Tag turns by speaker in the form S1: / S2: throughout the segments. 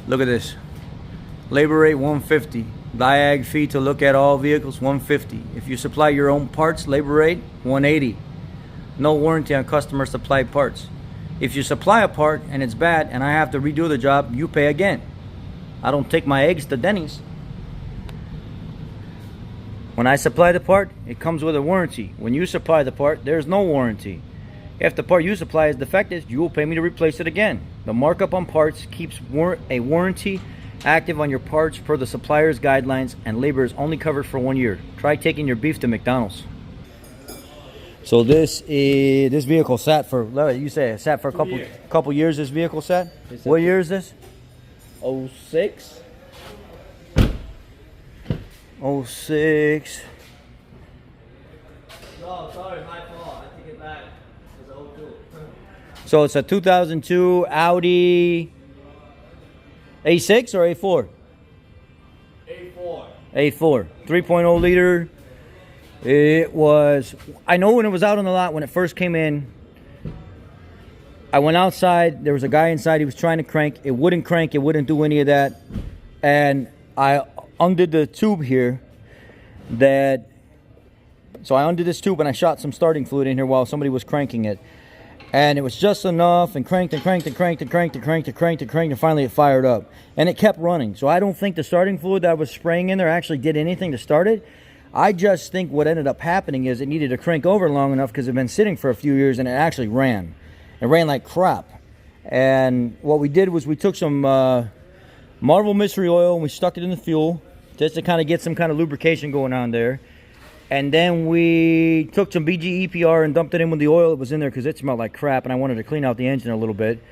S1: Look at this. Labor rate 150. Diag fee to look at all vehicles 150. If you supply your own parts, labor rate 180. No warranty on customer supplied parts. If you supply a part and it's bad and I have to redo the job, you pay again. I don't take my eggs to Denny's. When I supply the part, it comes with a warranty. When you supply the part, there's no warranty. If the part you supply is defective, you will pay me to replace it again. The markup on parts keeps a warranty active on your parts per the supplier's guidelines, and labor is only covered for 1 year. Try taking your beef to McDonald's. So this vehicle sat for, you say it sat for a couple years. This vehicle sat. What year is this?
S2: 06.
S1: 06.
S2: No, sorry, my fault. I take it back. It's 02.
S1: So it's a 2002 Audi A6 or A4?
S2: A4.
S1: A4. 3.0 liter. It was, I know when it was out on the lot, when it first came in, I went outside, there was a guy inside, he was trying to crank. It wouldn't crank, it wouldn't do any of that. And I undid the tube here. So I undid this tube and I shot some starting fluid in here while somebody was cranking it. And it was just enough, and cranked and cranked and cranked and cranked and cranked and cranked and cranked, and finally it fired up. And it kept running. So I don't think the starting fluid that I was spraying in there actually did anything to start it. I just think what ended up happening is it needed to crank over long enough because it had been sitting for a few years and it actually ran. It ran like crap. And what we did was we took some Marvel Mystery Oil and we stuck it in the fuel just to kind of get some kind of lubrication going on there. And then we took some BG EPR and dumped it in with the oil that was in there because it smelled like crap and I wanted to clean out the engine a little bit.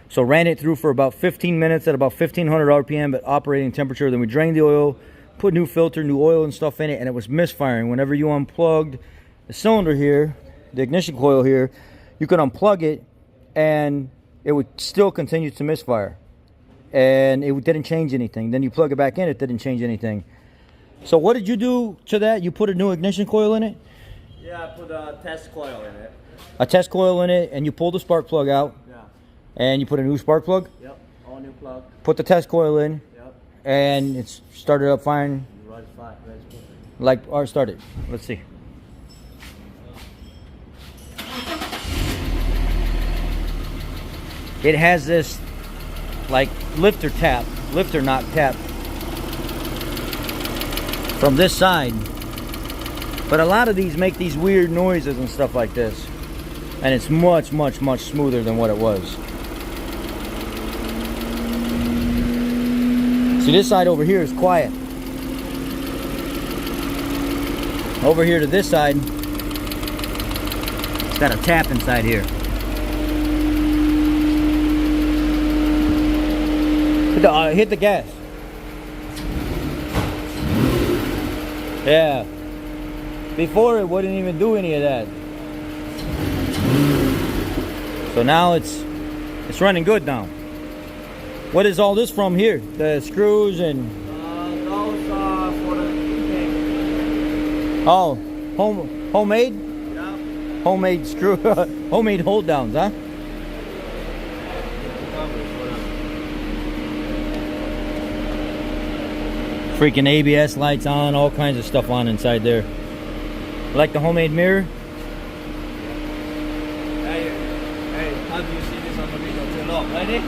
S1: So ran it through for about 15 minutes at about 1500 RPM at operating temperature. Then we drained the oil, put new filter, new oil and stuff in it, and it was misfiring. Whenever you unplugged the cylinder here, the ignition coil here, you could unplug it and it would still continue to misfire. And it didn't change anything. Then you plug it back in, it didn't change anything. So what did you do to that? You put a new ignition coil in it?
S2: Yeah, I put a test coil in it.
S1: A test coil in it, and you pulled the spark plug out.
S2: Yeah.
S1: And you put a new spark plug?
S2: Yep, all new plug.
S1: Put the test coil in.
S2: Yep.
S1: And it started up fine.
S2: Runs fine, runs perfect.
S1: Like, or started. Let's see. It has this, like, lifter knock tap. From this side, but a lot of these make these weird noises and stuff like this, and it's much smoother than what it was. See, this side over here is quiet. Over here to this side, it's got a tap inside here. Hit the gas. Yeah. Before it wouldn't even do any of that. So now it's running good now. What is all this from here? The screws and
S2: Those are for the tinting.
S1: oh, homemade?
S2: Yeah.
S1: Homemade screw homemade hold downs, huh? Freaking ABS lights on, all kinds of stuff on inside there. Like the homemade mirror.
S2: Hey, how do you see this on the video? Too low, ready?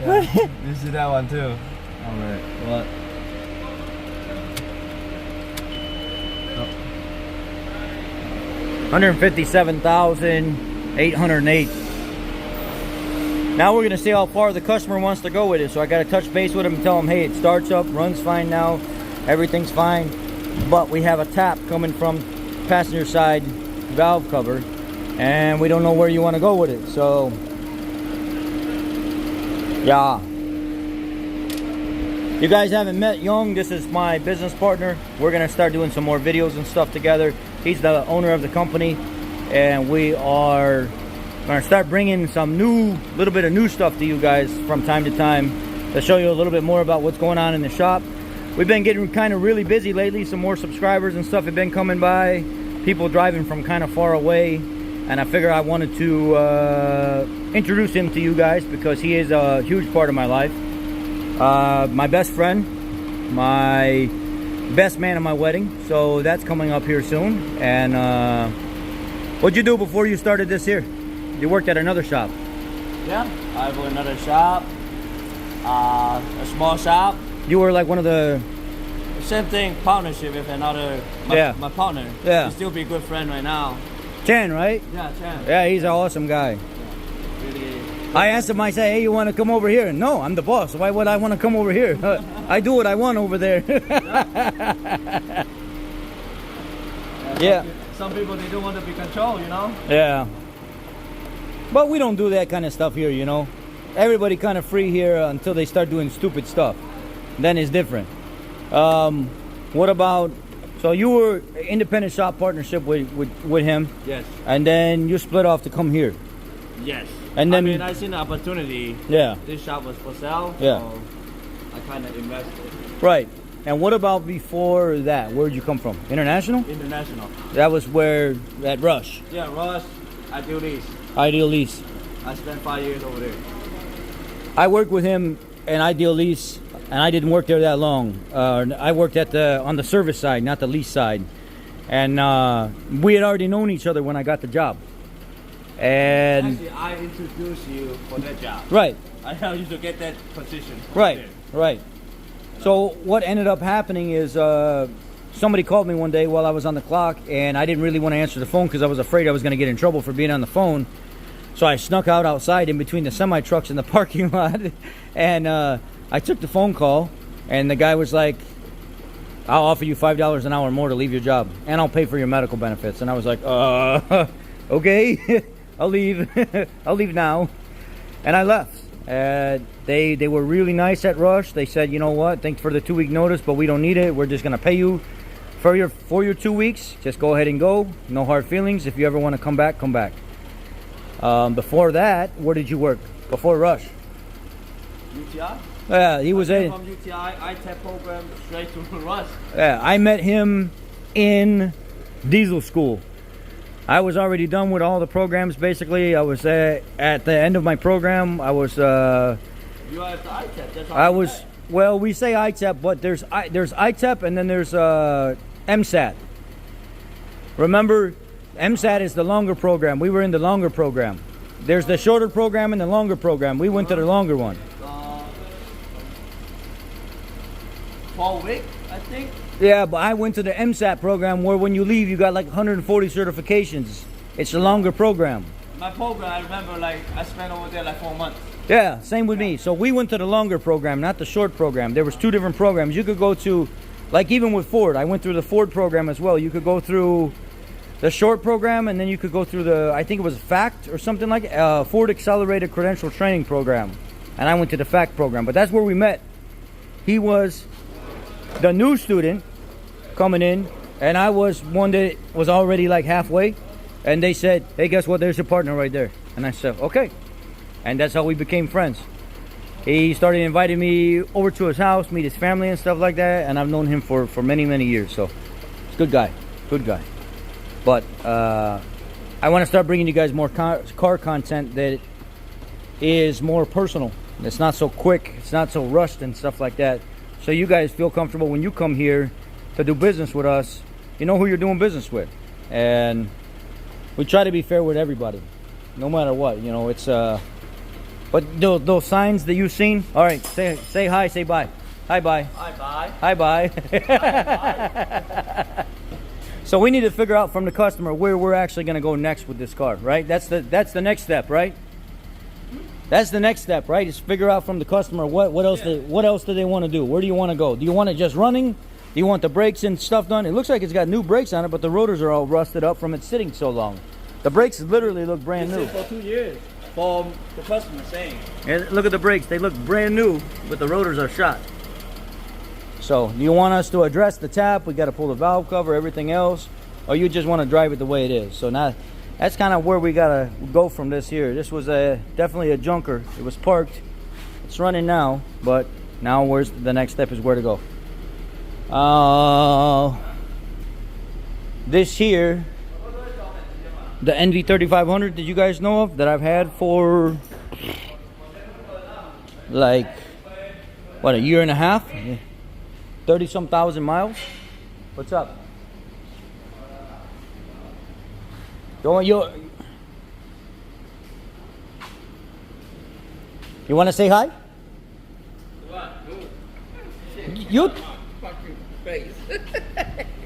S2: Yeah, you see that one too. Alright, what?
S1: Oh. 157,808. Now we're gonna see how far the customer wants to go with it. So I gotta touch base with him and tell him, hey, it starts up, runs fine now, everything's fine. But we have a tap coming from passenger side valve cover, and we don't know where you want to go with it. So yeah. You guys haven't met Yong. This is my business partner. We're gonna start doing some more videos and stuff together. He's the owner of the company, and we are gonna start bringing some little bit of new stuff to you guys from time to time to show you a little bit more about what's going on in the shop. We've been getting kind of really busy lately. Some more subscribers and stuff have been coming by, people driving from kind of far away, and I figure I wanted to introduce him to you guys because he is a huge part of my life. My best friend, my best man at my wedding, so that's coming up here soon. And what'd you do before you started this here? You worked at another shop.
S2: Yeah, I have another shop, a small shop.
S1: You were like one of the...
S2: Same thing, partnership with another, my partner.
S1: Yeah.
S2: We still be a good friend right now.
S1: Chan, right?
S2: Yeah, Chan.
S1: Yeah, he's an awesome guy.
S2: Yeah. Really.
S1: I asked him, I said, hey, you want to come over here? No, I'm the boss. Why would I want to come over here? I do what I want over there. Yeah.
S2: Some people, they don't want to be controlled, you know?
S1: Yeah. But we don't do that kind of stuff here, you know? Everybody kind of free here until they start doing stupid stuff. Then it's different. What about... So you were independent shop partnership with him?
S2: Yes.
S1: And then you split off to come here?
S2: Yes.
S1: And then...
S2: I mean, I seen the opportunity.
S1: Yeah.
S2: This shop was for sale,
S1: Yeah.
S2: so I kind of invested.
S1: Right. And what about before that? Where'd you come from? International?
S2: International.
S1: That was where, at Rush?
S2: Yeah, Rush, Ideal Lease.
S1: Ideal Lease.
S2: I spent 5 years over there.
S1: I worked with him in Ideal Lease, and I didn't work there that long. I worked on the service side, not the lease side. And we had already known each other when I got the job. And
S2: Actually, I introduced you for that job.
S1: right,
S2: I helped you to get that position.
S1: right,
S2: There.
S1: right. So what ended up happening is somebody called me one day while I was on the clock, and I didn't really want to answer the phone because I was afraid I was going to get in trouble for being on the phone. So I snuck out outside in between the semi trucks in the parking lot, and I took the phone call, and the guy was like, I'll offer you $5 an hour more to leave your job, and I'll pay for your medical benefits. And I was like, okay, I'll leave. I'll leave now. And I left. They were really nice at Rush. They said, you know what, thanks for the 2-week notice, but we don't need it. We're just going to pay you for your 2 weeks. Just go ahead and go. No hard feelings. If you ever want to come back, come back. Before that, where did you work? Before Rush?
S2: UTI?
S1: Yeah, he was a...
S2: From UTI, ITEP program, straight to Rush.
S1: Yeah, I met him in diesel school. I was already done with all the programs, basically. I was at the end of my program. I was...
S2: You are at the ITEP, that's how
S1: I
S2: you
S1: was...
S2: met.
S1: Well, we say ITEP, but there's ITEP and then there's MSAT. Remember, MSAT is the longer program. We were in the longer program. There's the shorter program and the longer program. We went to the longer one.
S2: 12 weeks, I think.
S1: Yeah, but I went to the MSAT program where when you leave, you got like 140 certifications. It's a longer program.
S2: My program, I remember, like, I spent over there like 4 months.
S1: Yeah, same with me. So we went to the longer program, not the short program. There was 2 different programs. You could go to, like even with Ford, I went through the Ford program as well. You could go through the short program, and then you could go through the, I think it was FACT or something like it, Ford Accelerated Credential Training Program. And I went to the FACT program, but that's where we met. He was the new student coming in, and I was one that was already like halfway. And they said, hey, guess what? There's your partner right there. And I said, okay. And that's how we became friends. He started inviting me over to his house, meet his family and stuff like that. And I've known him for many, many years. So, it's a good guy. Good guy. But I want to start bringing you guys more car content that is more personal. It's not so quick. It's not so rushed and stuff like that. So you guys feel comfortable when you come here to do business with us. You know who you're doing business with. And we try to be fair with everybody, no matter what. You know, it's but those signs that you've seen. All right, say hi, say bye. Hi, bye.
S2: Hi, bye.
S1: Hi, bye.
S2: Bye.
S1: So we need to figure out from the customer where we're actually going to go next with this car, right? That's the next step, right? That's the next step, right? Is figure out from the customer what else do they want to do? Where do you want to go? Do you want it just running? Do you want the brakes and stuff done? It looks like it's got new brakes on it, but the rotors are all rusted up from it sitting so long. The brakes literally look brand new.
S2: For 2 years, from the customer saying.
S1: And look at the brakes. They look brand new, but the rotors are shot. So, do you want us to address the tap? We got to pull the valve cover, everything else. Or you just want to drive it the way it is? So now, that's kind of where we got to go from this here. This was definitely a junker. It was parked. It's running now, but now where's the next step is where to go. This here the NV3500 that you guys know of, that I've had for like, what, a year and a half? 30-some thousand miles. What's up? You want to say hi?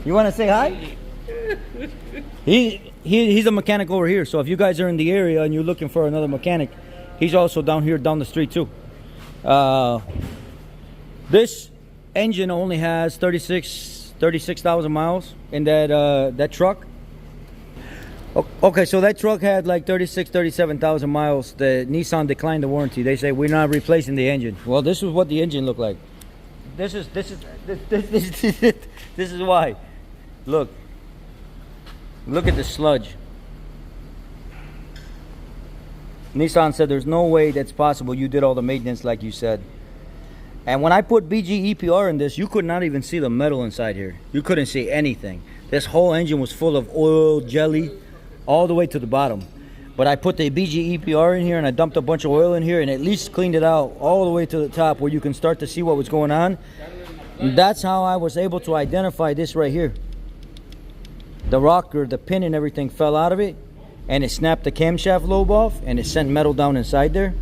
S1: You want to say hi? He's a mechanic over here. So if you guys are in the area and you're looking for another mechanic, he's also down here, down the street too. This engine only has 36,000 miles in that truck. Okay, so that truck had like 37,000 miles. The Nissan declined the warranty. They say we're not replacing the engine. Well, this is what the engine looked like. This is why. Look at the sludge. Nissan said there's no way that's possible. You did all the maintenance like you said. And when I put BG EPR in this, you could not even see the metal inside here. You couldn't see anything. This whole engine was full of oil, jelly, all the way to the bottom. But I put the BG EPR in here and I dumped a bunch of oil in here and at least cleaned it out all the way to the top where you can start to see what was going on. And that's how I was able to identify this right here. The rocker, the pin and everything fell out of it, and it snapped the camshaft lobe off and it sent metal down inside there.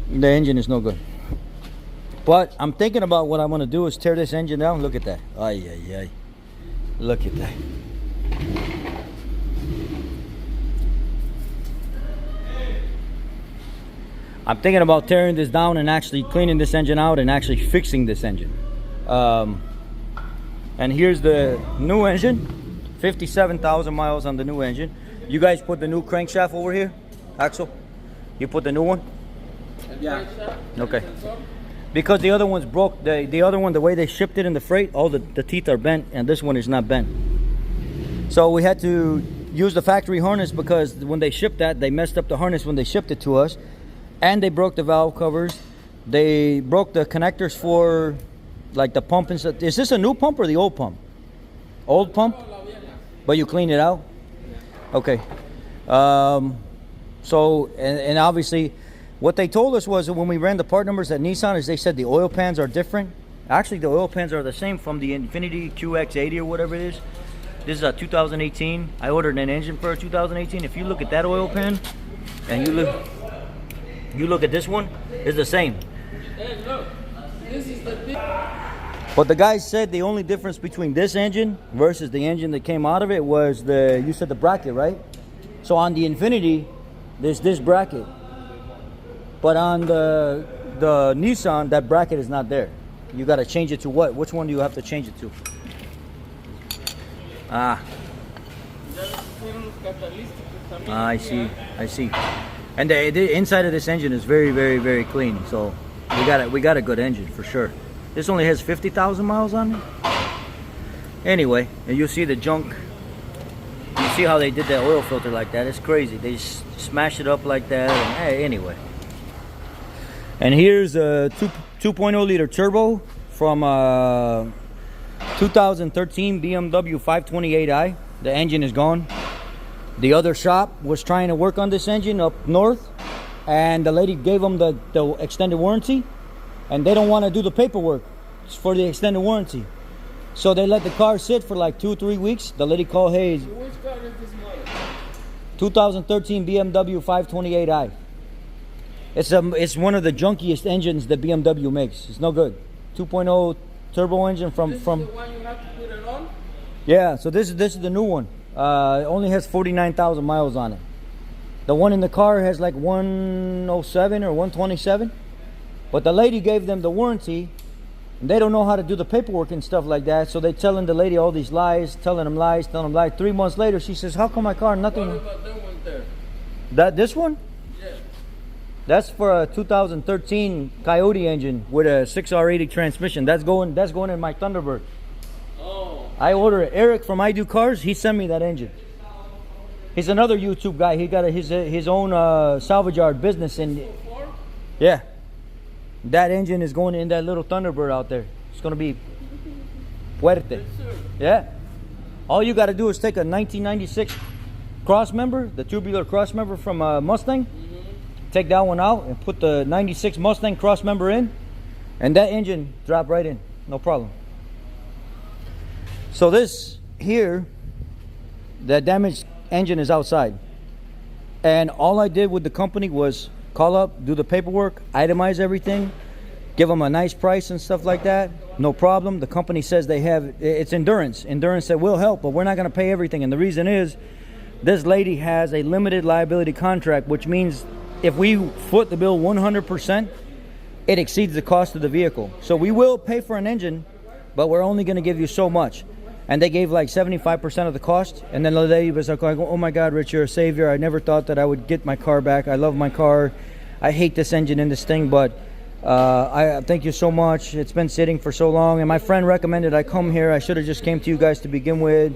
S1: The engine is no good. But I'm thinking about what I want to do is tear this engine down. Look at that. Ay, ay, ay. Look at that. I'm thinking about tearing this down and actually cleaning this engine out and actually fixing this engine. And here's the new engine. 57,000 miles on the new engine. You guys put the new crankshaft over here, Axel? You put the new one?
S2: Yeah.
S1: Okay. Because the other one's broke. The other one, the way they shipped it in the freight, all the teeth are bent, and this one is not bent. So we had to use the factory harness because when they shipped that, they messed up the harness when they shipped it to us. And they broke the valve covers. They broke the connectors for like the pump and stuff. Is this a new pump or the old pump? Old pump? But you cleaned it out? Okay. So, and obviously, what they told us was that when we ran the part numbers at Nissan is they said the oil pans are different. Actually, the oil pans are the same from the Infiniti QX80 or whatever it is. This is a 2018. I ordered an engine for a 2018. If you look at that oil pan and you look at this one, it's the same.
S3: Hey, look, this is the big.
S1: But the guys said the only difference between this engine versus the engine that came out of it was you said the bracket, right? So on the Infiniti, there's this bracket. But on the Nissan, that bracket is not there. You got to change it to what? Which one do you have to change it to? I see. And the inside of this engine is very, very, very clean. So we got a good engine for sure. This only has 50,000 miles on it. Anyway, and you see the junk. You see how they did that oil filter like that? It's crazy. They just smashed it up like that. And, hey, anyway. And here's a 2.0 liter turbo from 2013 BMW 528i. The engine is gone. The other shop was trying to work on this engine up north, and the lady gave them the extended warranty, and they don't want to do the paperwork for the extended warranty. So they let the car sit for like 2-3 weeks. The lady called, hey,
S3: Which car is this model?
S1: 2013 BMW 528i. It's one of the junkiest engines that BMW makes. It's no good. 2.0 turbo engine from.
S3: This is the one you have to put it on?
S1: Yeah, so this is the new one. It only has 49,000 miles on it. The one in the car has like 107 or 127. But the lady gave them the warranty, and they don't know how to do the paperwork and stuff like that. So they telling the lady all these lies, telling them lies. 3 months later, she says, "How come my car nothing?"
S3: What about that one there?
S1: This one?
S3: Yeah.
S1: That's for a 2013 Coyote engine with a 6R80 transmission. That's going in my Thunderbird.
S3: Oh.
S1: I ordered it. Eric from I Do Cars, he sent me that engine. He's another YouTube guy. He got his own salvage yard business, and yeah, that engine is going in that little Thunderbird out there. It's gonna be fuerte. Yeah. All you got to do is take a 1996 cross member, the tubular cross member from Mustang. Take that one out and put the 96 Mustang cross member in, and that engine drop right in, no problem. So this here, that damaged engine is outside, and all I did with the company was call up, do the paperwork, itemize everything, give them a nice price and stuff like that. No problem. The company says they have, it's Endurance. Endurance said, we'll help, but we're not going to pay everything. And the reason is, this lady has a limited liability contract, which means if we foot the bill 100%, it exceeds the cost of the vehicle. So we will pay for an engine, but we're only going to give you so much. And they gave like 75% of the cost. And then the lady was like, oh my God, Rich, you're a savior. I never thought that I would get my car back. I love my car. I hate this engine in this thing, but I thank you so much. It's been sitting for so long, and my friend recommended I come here. I should have just came to you guys to begin with.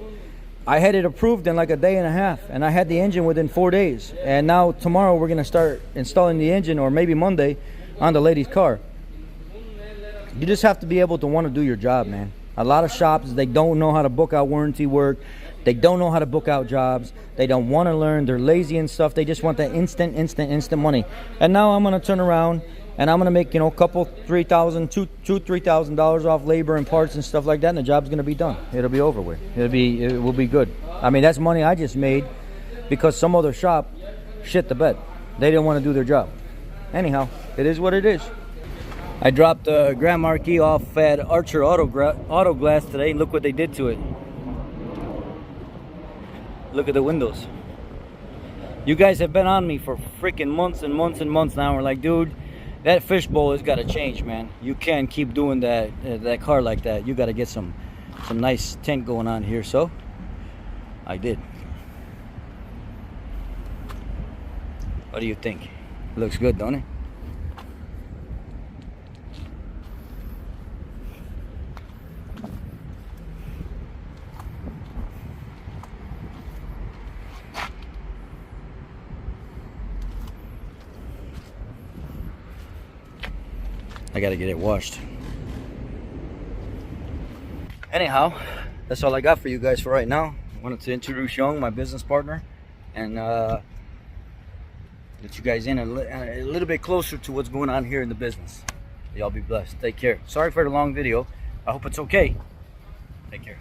S1: I had it approved in like a day and a half, and I had the engine within 4 days. And now tomorrow we're gonna start installing the engine, or maybe Monday, on the lady's car. You just have to be able to want to do your job, man. A lot of shops, they don't know how to book out warranty work. They don't know how to book out jobs. They don't want to learn. They're lazy and stuff. They just want that instant money. And now I'm gonna turn around and I'm gonna make, you know, a couple $3,000 off labor and parts and stuff like that, and the job's gonna be done. It'll be over with. It will be good. I mean, that's money I just made because some other shop shit the bed. They didn't want to do their job. Anyhow, it is what it is. I dropped the Grand Marquis off at Archer Auto Glass today, and look what they did to it. Look at the windows. You guys have been on me for freaking months and months and months now. We're like, dude, that fishbowl has got to change, man. You can't keep doing that car like that. You got to get some nice tint going on here. So I did. What do you think? Looks good, don't it? I gotta get it washed. Anyhow, that's all I got for you guys for right now. I wanted to introduce Yong, my business partner, and let you guys in a little bit closer to what's going on here in the business. Y'all be blessed. Take care. Sorry for the long video. I hope it's okay. Take care.